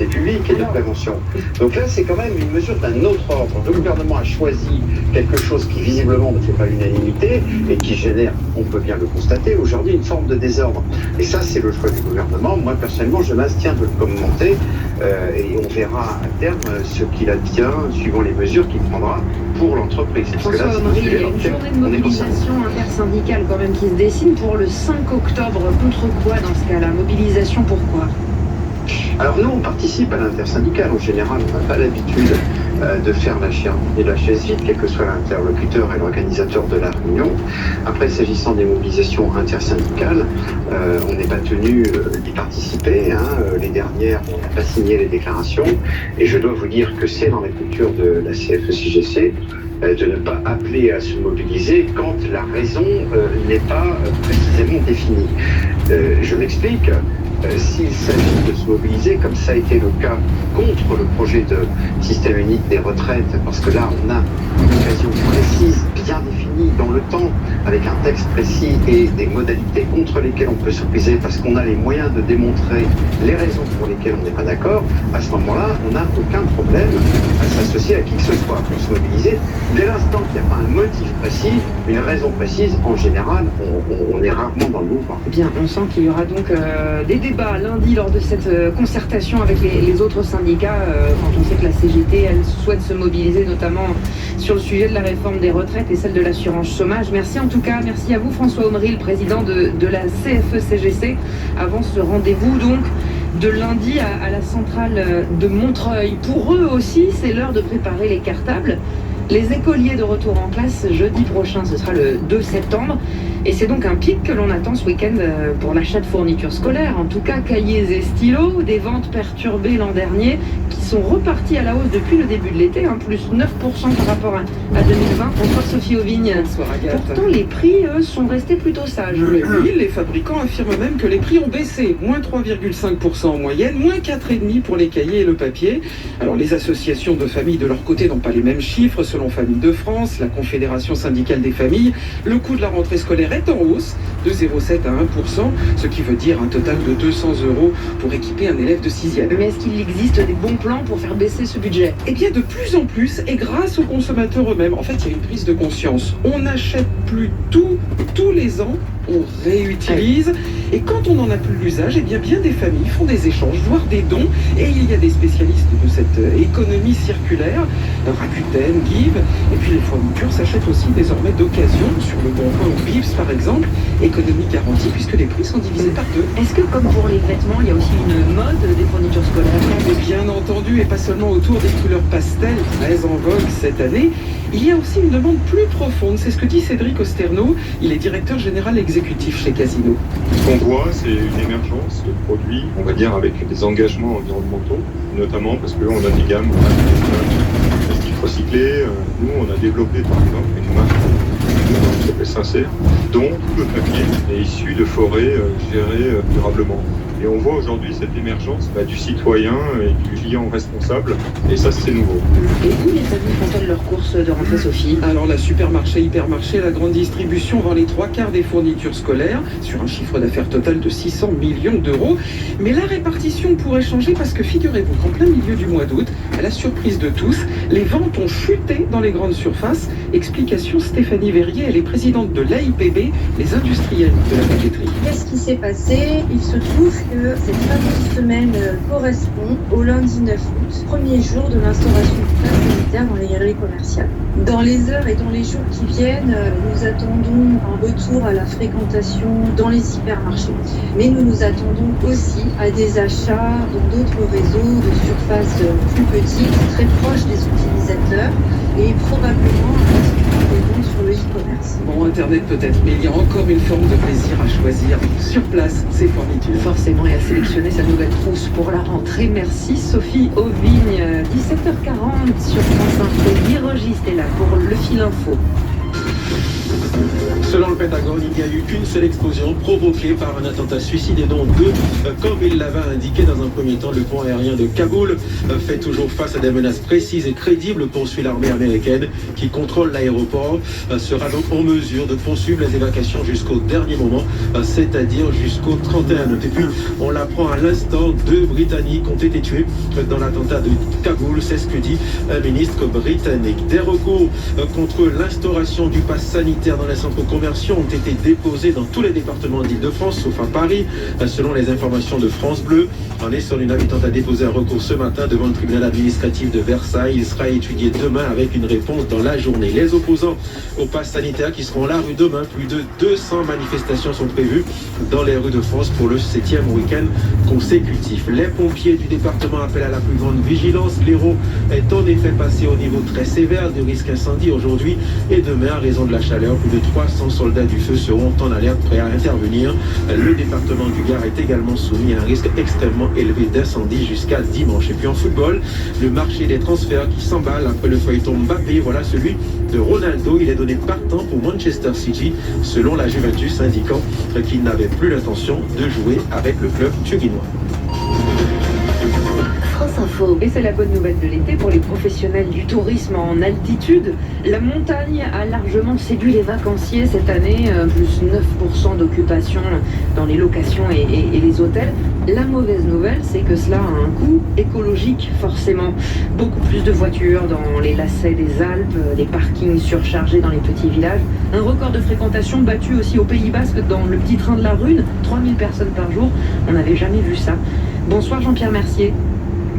santé publique et de prévention. Donc là, c'est quand même une mesure d'un autre ordre. Le gouvernement a choisi quelque chose qui visiblement ne fait pas l'unanimité et qui génère, on peut bien le constater, aujourd'hui une forme de désordre. Et ça, c'est le choix du gouvernement. Moi, personnellement, je m'abstiens de le commenter et on verra à terme ce qu'il advient suivant les mesures qu'il prendra pour l'entreprise. François Omry, il y a une journée de mobilisation intersyndicale quand même qui se dessine pour le 5 octobre. Contre quoi dans ce cas-là? Mobilisation pourquoi? Alors nous, on participe à l'intersyndicale. En général, on n'a pas l'habitude de faire la chaise vide, quel que soit l'interlocuteur et l'organisateur de la réunion. Après, s'agissant des mobilisations intersyndicales, on n'est pas tenu d'y participer. Les dernières, on n'a pas signé les déclarations. Et je dois vous dire que c'est dans la culture de la CFE-CGC de ne pas appeler à se mobiliser quand la raison n'est pas précisément définie. Je m'explique. S'il s'agit de se mobiliser, comme ça a été le cas contre le projet de système unique des retraites, parce que là, on a une occasion précise, bien définie dans le temps, avec un texte précis et des modalités contre lesquelles on peut se mobiliser, parce qu'on a les moyens de démontrer les raisons pour lesquelles on n'est pas d'accord, à ce moment-là, on n'a aucun problème à s'associer à qui que ce soit pour se mobiliser. Dès l'instant qu'il n'y a pas un motif précis, une raison précise, en général, on est rarement dans le mouvement. Bien, on sent qu'il y aura donc des débats lundi lors de cette concertation avec les autres syndicats, quand on sait que la CGT, elle souhaite se mobiliser notamment sur le sujet de la réforme des retraites et celle de l'assurance chômage. Merci en tout cas, merci à vous François Omry, le président de la CFE-CGC, avant ce rendez-vous donc de lundi à la centrale de Montreuil. Pour eux aussi, c'est l'heure de préparer les cartables. Les écoliers de retour en classe jeudi prochain, ce sera le 2 septembre. Et c'est donc un pic que l'on attend ce week-end pour l'achat de fournitures scolaires. En tout cas, cahiers et stylos, des ventes perturbées l'an dernier qui sont reparties à la hausse depuis le début de l'été, plus 9% par rapport à 2020. Bonsoir Sophie Auvigne. Bonsoir Agathe. Pourtant, les prix, eux, sont restés plutôt sages. Oui, les fabricants affirment même que les prix ont baissé. Moins 3,5% en moyenne, moins 4,5% pour les cahiers et le papier. Alors, les associations de familles, de leur côté, n'ont pas les mêmes chiffres. Selon Familles de France, la Confédération syndicale des familles, le coût de la rentrée scolaire est en hausse de 0,7 à 1%, ce qui veut dire un total de 200 € pour équiper un élève de 6e. Mais est-ce qu'il existe des bons plans pour faire baisser ce budget? Eh bien, de plus en plus, et grâce aux consommateurs eux-mêmes, en fait, il y a une prise de conscience. On n'achète plus tout, tous les ans, on réutilise. Et quand on n'en a plus l'usage, eh bien des familles font des échanges, voire des dons. Et il y a des spécialistes de cette économie circulaire, Rakuten, Give, et puis les fournitures s'achètent aussi désormais d'occasion, sur le Bon Coin ou Bips par exemple, économie garantie puisque les prix sont divisés par 2. Est-ce que comme pour les vêtements, il y a aussi une mode des fournitures scolaires? Bien entendu, et pas seulement autour des couleurs pastel, très en vogue cette année, il y a aussi une demande plus profonde. C'est ce que dit Cédric Osterno, il est directeur général exécutif chez Casino. Ce qu'on voit, c'est une émergence de produits, on va dire, avec des engagements environnementaux, notamment parce qu'on a des gammes plastique recyclé. Nous, on a développé, par exemple, une marque qui s'appelle Sincère, dont le papier est issu de forêts gérées durablement. Et on voit aujourd'hui cette émergence du citoyen et du client responsable, et ça c'est nouveau. Et où les familles font-elles leurs courses de rentrée, Sophie? Alors la supermarché, hypermarché, la grande distribution vend les 3/4 des fournitures scolaires, sur un chiffre d'affaires total de 600 millions d'euros. Mais la répartition pourrait changer parce que figurez-vous qu'en plein milieu du mois d'août, à la surprise de tous, les ventes ont chuté dans les grandes surfaces. Explication Stéphanie Verrier, elle est présidente de l'AIPB, les industriels de la papeterie. Qu'est-ce qui s'est passé? Il se trouve que cette fameuse semaine correspond au lundi 9 août, premier jour de l'instauration du pass sanitaire dans les galeries commerciales. Dans les heures et dans les jours qui viennent, nous attendons un retour à la fréquentation dans les hypermarchés. Mais nous attendons aussi à des achats dans d'autres réseaux de surfaces plus petites, très proches des utilisateurs et probablement des ventes sur le e-commerce. Bon, Internet peut-être, mais il y a encore une forme de plaisir à choisir sur place ces fournitures. Forcément, et à sélectionner sa nouvelle trousse pour la rentrée. Merci Sophie Auvigne. 17h40 sur France Info. Guy Regis est là pour le fil info. Selon le Pentagone, il n'y a eu qu'une seule explosion provoquée par un attentat suicide et non deux. Comme il l'avait indiqué dans un premier temps, le pont aérien de Kaboul fait toujours face à des menaces précises et crédibles, poursuit l'armée américaine qui contrôle l'aéroport, sera donc en mesure de poursuivre les évacuations jusqu'au dernier moment, c'est-à-dire jusqu'au 31 août. Et puis, on l'apprend à l'instant, 2 Britanniques ont été tués dans l'attentat de Kaboul, c'est ce que dit un ministre britannique. Des recours contre l'instauration du pass sanitaire dans les centres commerciaux ont été déposés dans tous les départements d'Île-de-France, sauf à Paris, selon les informations de France Bleu. En Essonne, une habitante a déposé un recours ce matin devant le tribunal administratif de Versailles. Il sera étudié demain avec une réponse dans la journée. Les opposants au pass sanitaire qui seront à la rue demain, plus de 200 manifestations sont prévues dans les rues de France pour le 7e week-end consécutif. Les pompiers du département appellent à la plus grande vigilance. L'Hérault est en effet passé au niveau très sévère de risque incendie aujourd'hui et demain à raison de la chaleur. Plus de 300 soldats du feu seront en alerte prêts à intervenir. Le département du Gard est également soumis à un risque extrêmement élevé d'incendie jusqu'à dimanche. Et puis en football, le marché des transferts qui s'emballe après le feuilleton Mbappé, voilà celui de Ronaldo. Il est donné partant pour Manchester City, selon la Juventus, indiquant qu'il n'avait plus l'intention de jouer avec le club turinois. France Info. Et c'est la bonne nouvelle de l'été pour les professionnels du tourisme en altitude. La montagne a largement séduit les vacanciers cette année, plus 9% d'occupation dans les locations et les hôtels. La mauvaise nouvelle, c'est que cela a un coût écologique, forcément. Beaucoup plus de voitures dans les lacets des Alpes, des parkings surchargés dans les petits villages. Un record de fréquentation battu aussi au Pays Basque dans le petit train de la Rune, 3000 personnes par jour. On n'avait jamais vu ça. Bonsoir Jean-Pierre Mercier.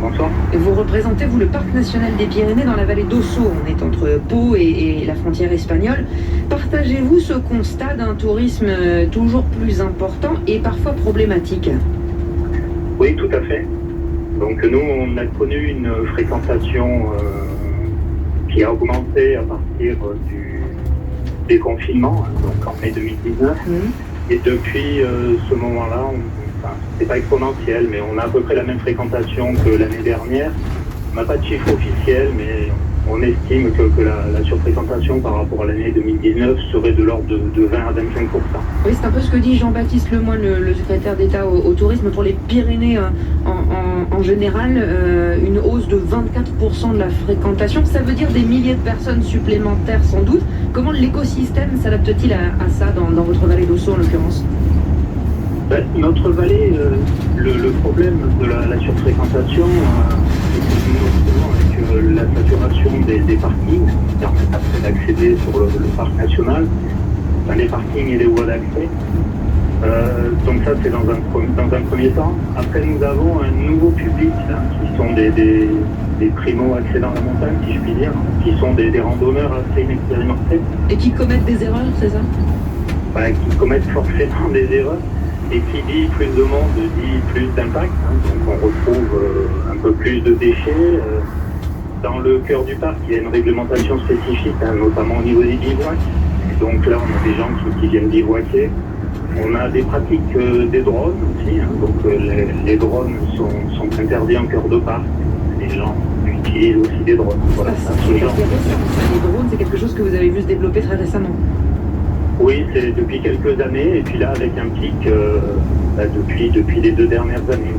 Bonsoir. Vous représentez, vous, le Parc national des Pyrénées dans la vallée d'Ossau. On est entre Pau et la frontière espagnole. Partagez-vous ce constat d'un tourisme toujours plus important et parfois problématique? Oui, tout à fait. Donc nous, on a connu une fréquentation qui a augmenté à partir du déconfinement, donc en mai 2019. Et depuis ce moment-là, c'est pas exponentiel, mais on a à peu près la même fréquentation que l'année dernière. On n'a pas de chiffre officiel, mais on estime que la surfréquentation par rapport à l'année 2019 serait de l'ordre de 20 à 25%. Oui, c'est un peu ce que dit Jean-Baptiste Lemoyne, le secrétaire d'État au tourisme. Pour les Pyrénées en général, une hausse de 24% de la fréquentation. Ça veut dire des milliers de personnes supplémentaires sans doute. Comment l'écosystème s'adapte-t-il à ça dans votre vallée d'Ossau en l'occurrence? Notre vallée, le problème de la surfréquentation, c'est avec la saturation des parkings, qui permettent après d'accéder sur le parc national, les parkings et les voies d'accès. Donc ça, c'est dans un premier temps. Après, nous avons un nouveau public, qui sont des primo-accédants à la montagne, si je puis dire, qui sont des randonneurs assez inexpérimentés. Et qui commettent des erreurs, c'est ça? Qui commettent forcément des erreurs. Et qui dit plus de monde dit plus d'impact. Donc on retrouve un peu plus de déchets. Dans le cœur du parc, il y a une réglementation spécifique, notamment au niveau des bivouacs. Et donc là, on a des gens qui viennent bivouaquer. On a des pratiques des drones aussi. Donc les drones sont interdits en cœur de parc. Les gens utilisent aussi des drones. Voilà, c'est intéressant. Les drones, c'est quelque chose que vous avez vu se développer très récemment. Oui, c'est depuis quelques années, et puis là, avec un pic depuis les 2 dernières années.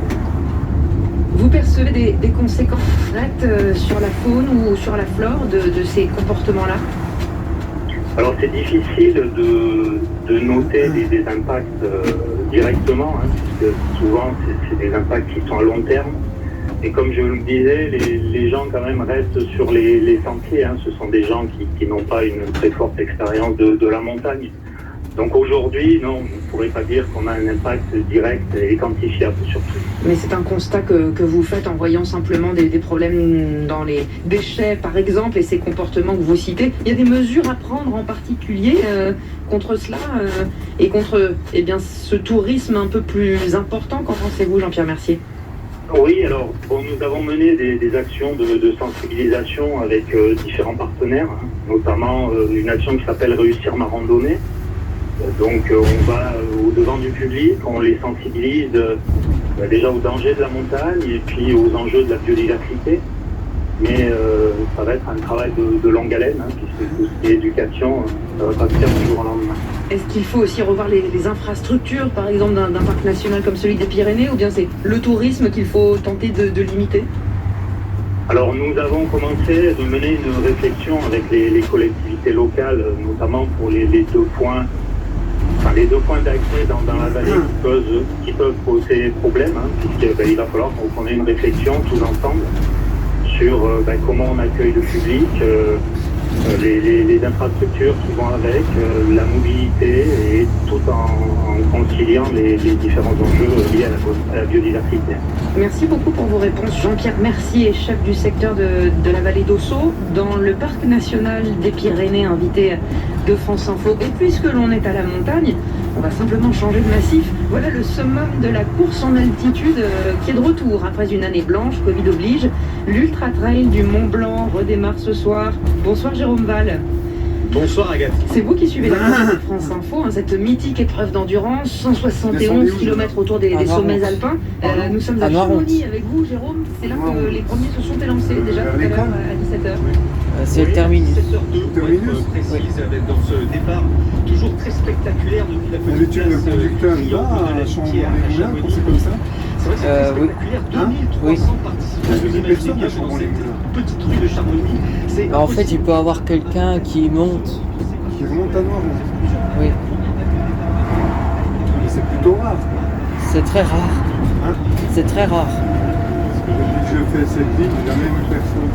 Vous percevez des conséquences directes sur la faune ou sur la flore de ces comportements-là? Alors, c'est difficile de noter des impacts directement, puisque souvent, c'est des impacts qui sont à long terme. Et comme je vous le disais, les gens quand même restent sur les sentiers. Ce sont des gens qui n'ont pas une très forte expérience de la montagne. Donc aujourd'hui, non, on ne pourrait pas dire qu'on a un impact direct et quantifiable surtout. Mais c'est un constat que vous faites en voyant simplement des problèmes dans les déchets, par exemple, et ces comportements que vous citez. Il y a des mesures à prendre en particulier contre cela et contre ce tourisme un peu plus important. Qu'en pensez-vous, Jean-Pierre Mercier? Oui, alors nous avons mené des actions de sensibilisation avec différents partenaires, notamment une action qui s'appelle Réussir ma randonnée. Donc on va au devant du public, on les sensibilise déjà aux dangers de la montagne et puis aux enjeux de la biodiversité. mais ça va être un travail de longue haleine, hein, puisque tout ce qui est éducation, ça va pas se faire du jour au lendemain. Est-ce qu'il faut aussi revoir les infrastructures, par exemple, d'un parc national comme celui des Pyrénées, ou bien c'est le tourisme qu'il faut tenter de limiter? Alors nous avons commencé de mener une réflexion avec les collectivités locales, notamment pour les deux points d'accès dans la vallée qui peuvent poser problème, hein, puisqu'il va falloir qu'on ait une réflexion tous ensemble sur comment on accueille le public, les infrastructures qui vont avec, la mobilité, et tout en conciliant les différents enjeux liés à la biodiversité. Merci beaucoup pour vos réponses. Jean-Pierre Mercier, chef du secteur de la vallée d'Ossau, dans le parc national des Pyrénées, invité de France Info. Et puisque l'on est à la montagne, on va simplement changer de massif. Voilà le summum de la course en altitude qui est de retour après une année blanche, Covid oblige. L'Ultra Trail du Mont Blanc redémarre ce soir. Bonsoir Jérôme Val. Bonsoir Agathe. C'est vous qui suivez la course de France Info, hein, cette mythique épreuve d'endurance, 171 km autour des sommets alpins. Nous sommes à Chamonix avec vous Jérôme, c'est là que les premiers se sont élancés déjà tout à l'heure à 17h. C'est le terminus. 7h02 pour être précise, avec dans ce départ toujours très spectaculaire depuis la petite place le conducteur il va à Chamonix, c'est comme ça. C'est vrai que c'est très spectaculaire, 2300 participants. Vous imaginez bien que dans cette petite rue de Chamonix, en fait, il peut avoir quelqu'un qui monte. Qui remonte à Noirmont. Oui. Mais c'est plutôt rare. C'est très rare. Hein? C'est très rare. Depuis que je fais cette ville, il n'y a jamais eu personne.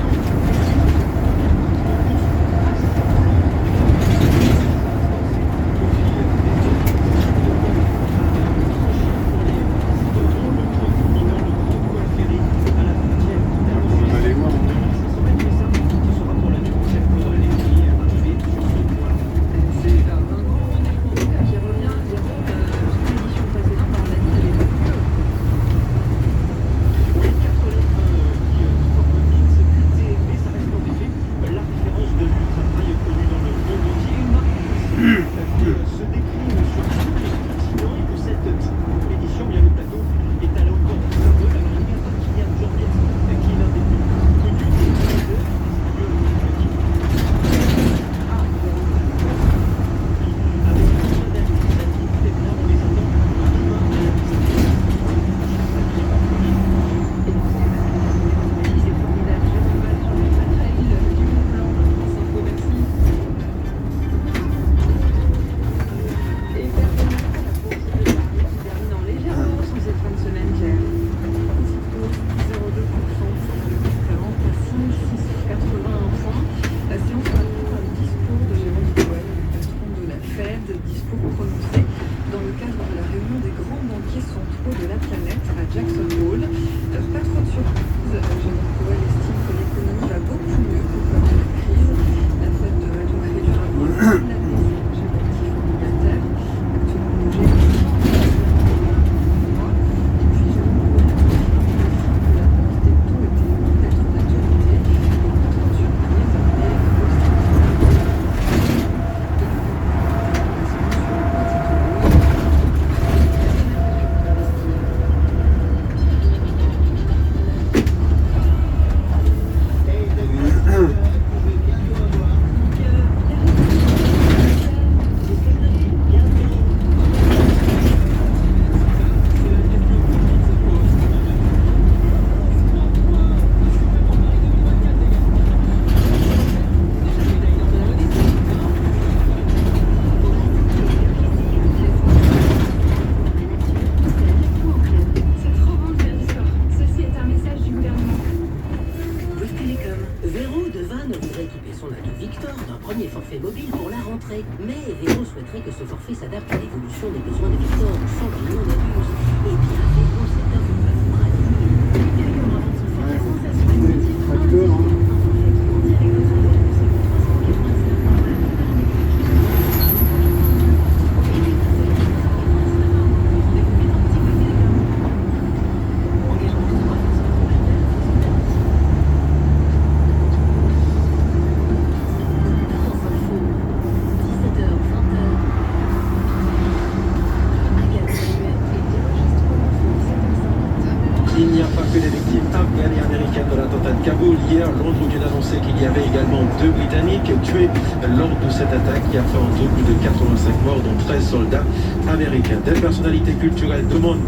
l'attentat de Kaboul. Hier, Londres vient d'annoncer qu'il y avait également 2 Britanniques tués lors de cette attaque qui a fait en tout plus de 85 morts, dont 13 soldats américains. Des personnalités culturelles demandent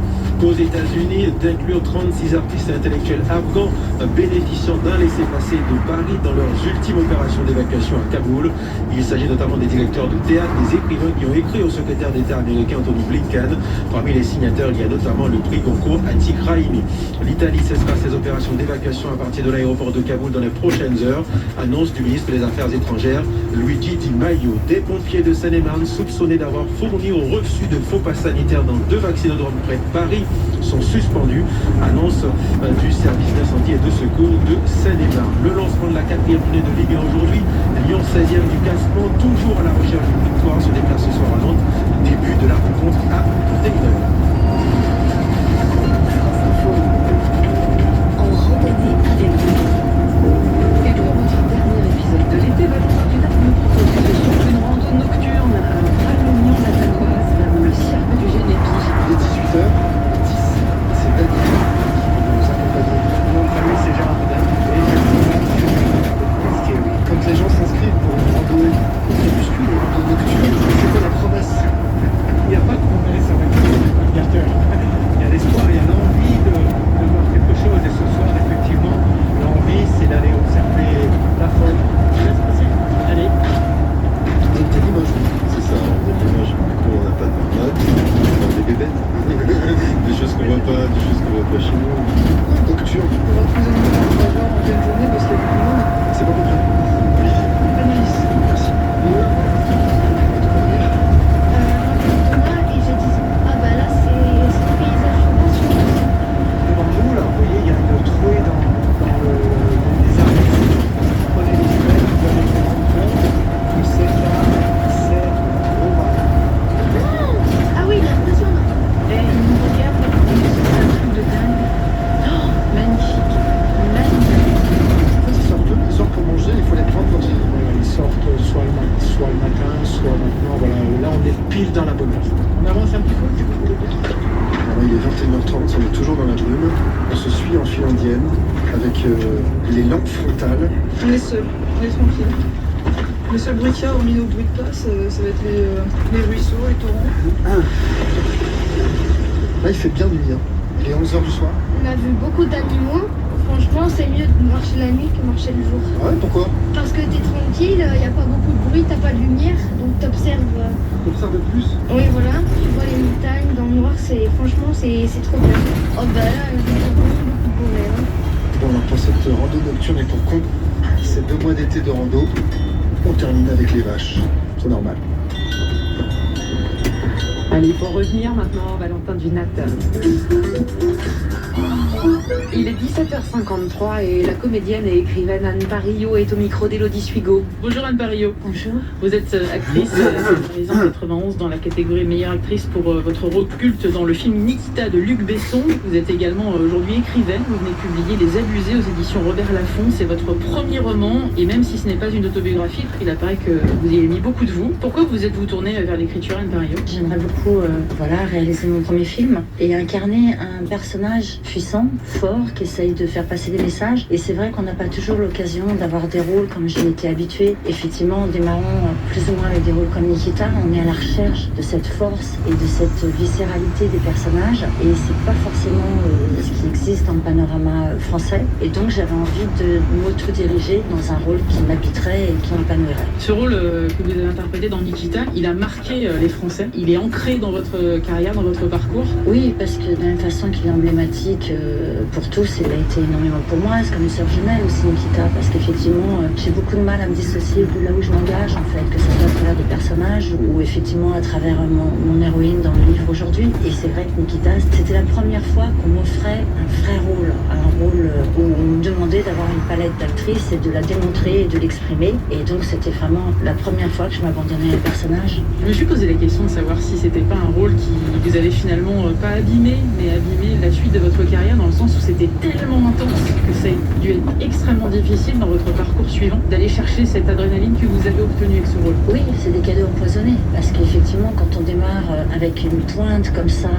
aux États-Unis d'inclure 36 artistes et intellectuels afghans bénéficiant d'un laissez-passer de Paris dans leurs ultimes opérations d'évacuation à Kaboul. Il s'agit notamment des directeurs de théâtre, des écrivains qui ont écrit au secrétaire d'État américain Anthony Blinken. Parmi les signataires, il y a notamment le prix Goncourt Atik Rahimi. L'Italie cessera ses opérations d'évacuation à partir de l'aéroport de Kaboul dans les prochaines heures. Annonce du ministre des Affaires étrangères, Luigi Di Maio. Des pompiers de Seine-et-Marne soupçonnés d'avoir fourni au reçu de faux passes sanitaires dans 2 vaccinodromes près de Paris sont suspendus. Annonce du service d'incendie et de secours de Seine-et-Marne. Le lancement de la 4e journée de Ligue 1 aujourd'hui. Lyon 16e du classement, toujours à la recherche d'une victoire, se déplace ce soir à Nantes. Début de la rencontre à 21h. En randonnée avec vous. Et pour votre dernier épisode de l'été, Valentin Dunac nous propose de suivre une randonnée nocturne à Pralognan-la-Vanoise vers le cirque du Génépi. Il est 18h. C'est Daniel qui va nous accompagner. Mon famille, c'est Gérard Bedin. Quand les gens s'inscrivent pour une randonnée crépuscule, une randonnée nocturne, c'est quoi la promesse? Il n'y a pas de promesse avec le garteur. Il y a l'espoir, il y a l'envie de voir quelque chose. Et ce soir, effectivement, l'envie, c'est d'aller observer la faune. Je laisse passer. Allez. T'es Limoges. C'est ça, on est Limoges. Du coup, on n'a pas de marmotte, on a des bébêtes. Des choses qu'on voit pas, chez nous. Nocturne. On va tous animer à 3 heures en pleine journée parce qu'il y a beaucoup de monde. C'est pas compris. Annelise. Merci. Thomas et j'ai 10 ans. Ah bah là c'est le paysage national. Devant nous, là, vous voyez, il y a une trouée dans les arbres. Vous prenez les feuilles, vous allez vous rendre compte que c'est Romain. Ah oui, il est impressionnant. Et nous regarde, c'est un truc de dingue. Oh, magnifique. Magnifique. Ils sortent pour manger, il faut les prendre quand Ils sortent soit le matin, soit maintenant. Voilà, là on est pile dans la bonne heure. On avance un petit peu, du coup. Alors, il est 21h30, on est toujours dans la brume. On se suit en file indienne avec les lampes frontales. On est seul, on est tranquille. Le seul bruit qu'il y a, hormis nos bruits de place, ça va être les ruisseaux, les torrents. Là, il fait bien nuit. Hein. Il est 11h du soir. On a vu beaucoup d'animaux. Franchement, c'est mieux de marcher la nuit que marcher le jour. Ah ouais, pourquoi? Parce que t'es tranquille, il n'y a pas beaucoup de bruit, t'as pas de lumière, donc t'observes. T'observes plus? Oui, voilà. Tu vois les montagnes dans le noir, franchement, c'est trop bien. Oh bah là, il y a beaucoup de forêt. Hein. Bon, alors pour cette rando nocturne et pour con, c'est 2 mois d'été de rando. On termine avec les vaches. C'est normal. Allez, il faut revenir maintenant, Valentin Dunac. Il est 17h53 et la comédienne et écrivaine Anne Parillo est au micro d'Élodie Suigo. Bonjour Anne Parillo. Bonjour. Vous êtes actrice dans les ans 91 dans la catégorie meilleure actrice pour votre rôle culte dans le film Nikita de Luc Besson. Vous êtes également aujourd'hui écrivaine. Vous venez publier Les Abusés aux éditions Robert Laffont. C'est votre premier roman et même si ce n'est pas une autobiographie, il apparaît que vous y avez mis beaucoup de vous. Pourquoi vous êtes-vous tournée vers l'écriture, Anne Parillo? J'aimerais beaucoup réaliser mon premier film et incarner un personnage puissant, fort, qui essaye de faire passer des messages. Et c'est vrai qu'on n'a pas toujours l'occasion d'avoir des rôles comme j'y étais habituée. Effectivement, en démarrant plus ou moins avec des rôles comme Nikita, on est à la recherche de cette force et de cette viscéralité des personnages. Et c'est pas forcément ce qui existe dans le panorama français. Et donc j'avais envie de m'auto-diriger dans un rôle qui m'habiterait et qui m'épanouirait. Ce rôle que vous avez interprété dans Nikita, il a marqué les Français. Il est ancré dans votre carrière, dans votre parcours? Oui, parce que de la même façon qu'il est emblématique pour tous, il a été énormément pour moi. C'est comme une sœur jumelle aussi, Nikita, parce qu'effectivement, j'ai beaucoup de mal à me dissocier de là où je m'engage, en fait, que ce soit à travers des personnages ou effectivement à travers mon héroïne dans le livre aujourd'hui. Et c'est vrai que Nikita, c'était la première fois qu'on m'offrait un vrai rôle, un rôle où on me demandait d'avoir une palette d'actrices et de la démontrer et de l'exprimer. Et donc c'était vraiment la première fois que je m'abandonnais à un personnage. Je me suis posé la question de savoir si c'était pas un rôle qui vous avait finalement pas abîmé, mais abîmé la suite de votre carrière, dans le sens où c'était tellement intense que ça a dû être extrêmement difficile dans votre parcours suivant d'aller chercher cette adrénaline que vous avez obtenue avec ce rôle. Oui, c'est des cadeaux empoisonnés, parce qu'effectivement quand on démarre avec une pointe comme ça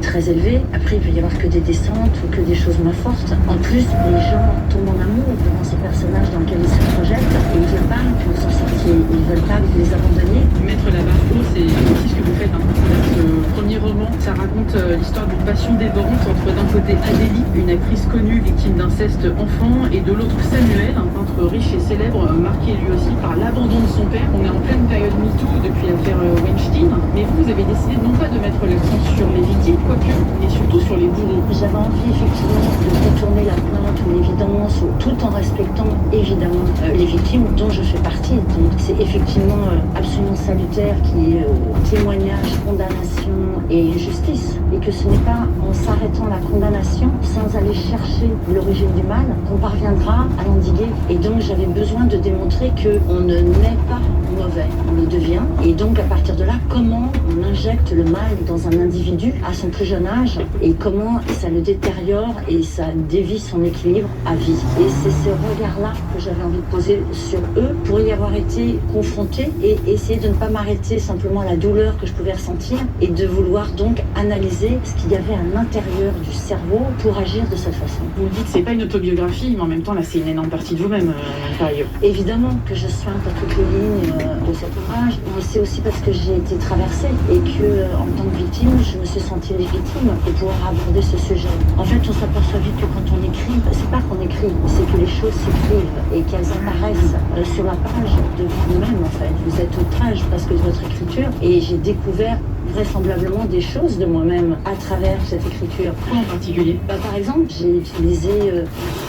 très élevée, après il peut y avoir que des descentes ou que des choses moins fortes. En plus, les gens tombent son amour devant ces personnages dans lesquels ils se projettent et ils veulent pas que vous en sortiez, ils veulent pas que vous les abandonniez. Mettre la barre haut, c'est aussi ce que vous faites. Ce premier roman, ça raconte l'histoire d'une passion dévorante entre d'un côté Adélie, une actrice connue victime d'inceste enfant, et de l'autre Samuel, un peintre riche et célèbre, marqué lui aussi par l'abandon de son père. On est en pleine période MeToo depuis l'affaire Weinstein, mais vous avez décidé non pas de mettre l'accent sur les victimes, quoique, mais surtout sur les bourreaux. J'avais envie effectivement de contourner la plainte ou l'évidence, tout en respectant évidemment les victimes dont je fais partie. Donc c'est effectivement absolument salutaire qu'il y ait témoignage, condamnation et justice. Et que ce n'est pas en s'arrêtant la condamnation, sans aller chercher l'origine du mal, qu'on parviendra à l'endiguer. Et donc j'avais besoin de démontrer qu'on ne naît pas mauvais, on le devient. Et donc à partir de là, comment on injecte le mal dans un individu à son plus jeune âge et comment ça le détériore et ça dévie son équilibre à vie. Et c'est ce regard-là que j'avais envie de poser sur eux pour y avoir été confrontée et essayer de ne pas m'arrêter simplement à la douleur que je pouvais ressentir et de vouloir donc analyser ce qu'il y avait à l'intérieur du cerveau pour agir de cette façon. Vous dites que c'est pas une autobiographie, mais en même temps là c'est une énorme partie de vous-même à l'intérieur. Évidemment que je soigne à toutes les lignes de cet ouvrage, mais c'est aussi parce que j'ai été traversée et que en tant que victime, je me suis sentie légitime de pouvoir aborder ce sujet. En fait, on s'aperçoit vite que quand on écrit, c'est pas qu'on écrit, c'est que les choses s'écrivent et qu'elles apparaissent sur la page de vous-même en fait. Vous êtes otage parce que de votre écriture et j'ai découvert vraisemblablement des choses de moi-même à travers cette écriture. Quoi en particulier? Par exemple, j'ai utilisé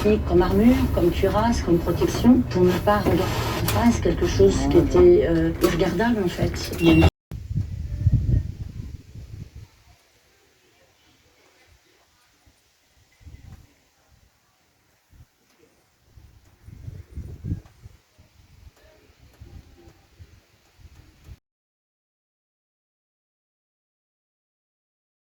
techniques comme armure, comme cuirasse, comme protection pour ne pas regarder en face quelque chose qui était irregardable en fait.